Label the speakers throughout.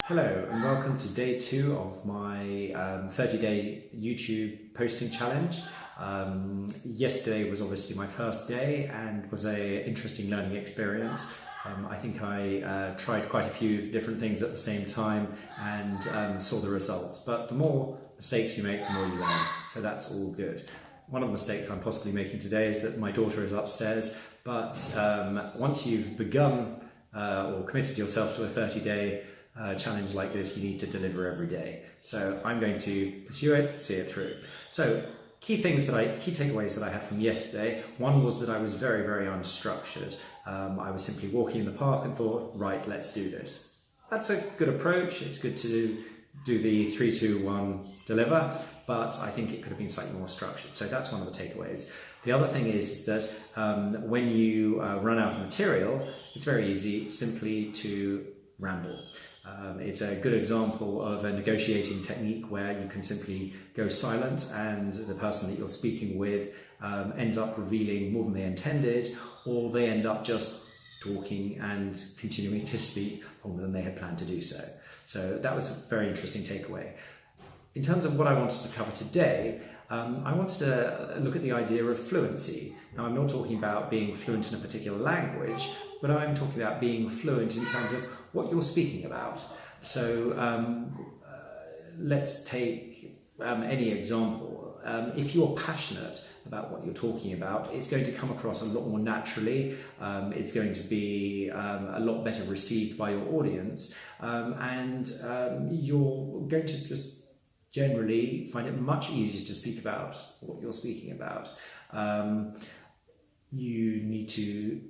Speaker 1: Hello and welcome to day 2 of my 30-day YouTube posting challenge. Yesterday was obviously my first day and was an interesting learning experience. I think I tried quite a few different things at the same time and saw the results. But the more mistakes you make, the more you learn. So that's all good. One of the mistakes I'm possibly making today is that my daughter is upstairs. But once you've begun or committed yourself to a 30-day challenge like this, you need to deliver every day. So I'm going to pursue it, see it through. So key takeaways that I had from yesterday. One was that I was very, very unstructured. I was simply walking in the park and thought, right, let's do this. That's a good approach. It's good to do the 3, 2, 1, deliver, but I think it could have been slightly more structured. So that's one of the takeaways. The other thing is that when you run out of material, it's very easy simply to ramble. It's a good example of a negotiating technique where you can simply go silent and the person that you're speaking with ends up revealing more than they intended, or they end up just talking and continuing to speak longer than they had planned to do so. So that was a very interesting takeaway. In terms of what I wanted to cover today, I wanted to look at the idea of fluency. Now, I'm not talking about being fluent in a particular language, but I'm talking about being fluent in terms of what you're speaking about. So let's take any example. If you're passionate about what you're talking about, it's going to come across a lot more naturally. It's going to be a lot better received by your audience, and you're going to just generally find it much easier to speak about what you're speaking about. You need to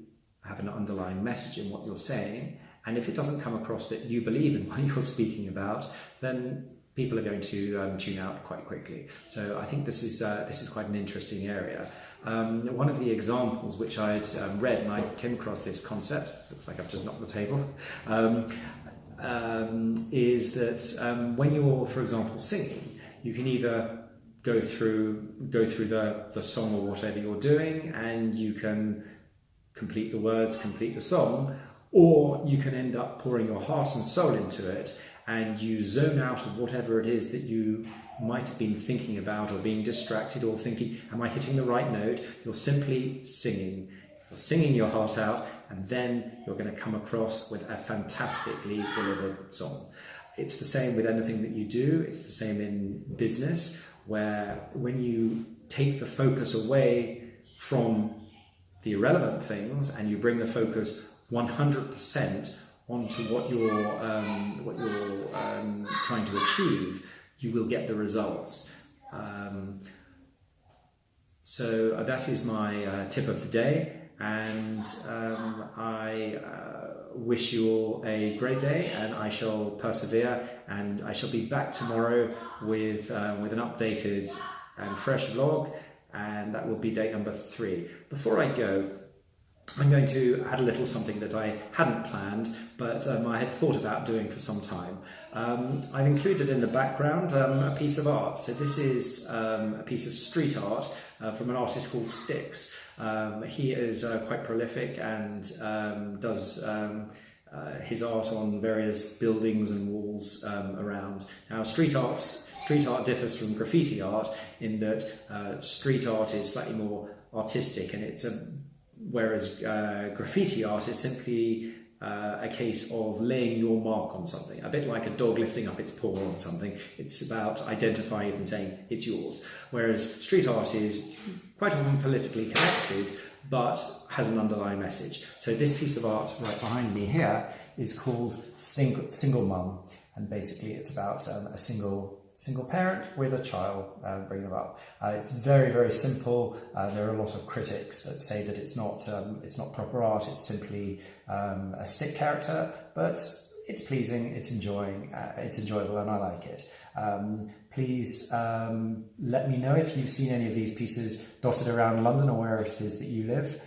Speaker 1: have an underlying message in what you're saying, and if it doesn't come across that you believe in what you're speaking about, then people are going to tune out quite quickly. So I think this is quite an interesting area. One of the examples which I'd read, and I came across this concept, looks like I've just knocked the table, is that when you're, for example, singing, you can either go through the song or whatever you're doing, and you can complete the words, complete the song, or you can end up pouring your heart and soul into it, and you zone out of whatever it is that you might have been thinking about, or being distracted, or thinking, am I hitting the right note? You're simply singing. You're singing your heart out, and then you're going to come across with a fantastically delivered song. It's the same with anything that you do. It's the same in business, where when you take the focus away from the irrelevant things and you bring the focus 100% onto what you're trying to achieve, you will get the results. So that is my tip of the day, and I wish you all a great day, and I shall persevere, and I shall be back tomorrow with an updated and fresh vlog, and that will be day number 3. Before I go, I'm going to add a little something that I hadn't planned, but I had thought about doing for some time. I've included in the background a piece of art. So this is a piece of street art from an artist called Sticks. He is quite prolific and does his art on various buildings and walls around. Now, street art differs from graffiti art in that street art is slightly more artistic, and whereas graffiti art is simply a case of laying your mark on something, a bit like a dog lifting up its paw on something. It's about identifying it and saying it's yours. Whereas street art is quite often politically connected, but has an underlying message. So this piece of art right behind me here is called Single Mum, and basically it's about a single parent with a child bringing them up. It's very, very simple. There are a lot of critics that say that it's not proper art. It's simply a stick character, but it's pleasing. It's enjoyable, and I like it. Please let me know if you've seen any of these pieces dotted around London or where it is that you live.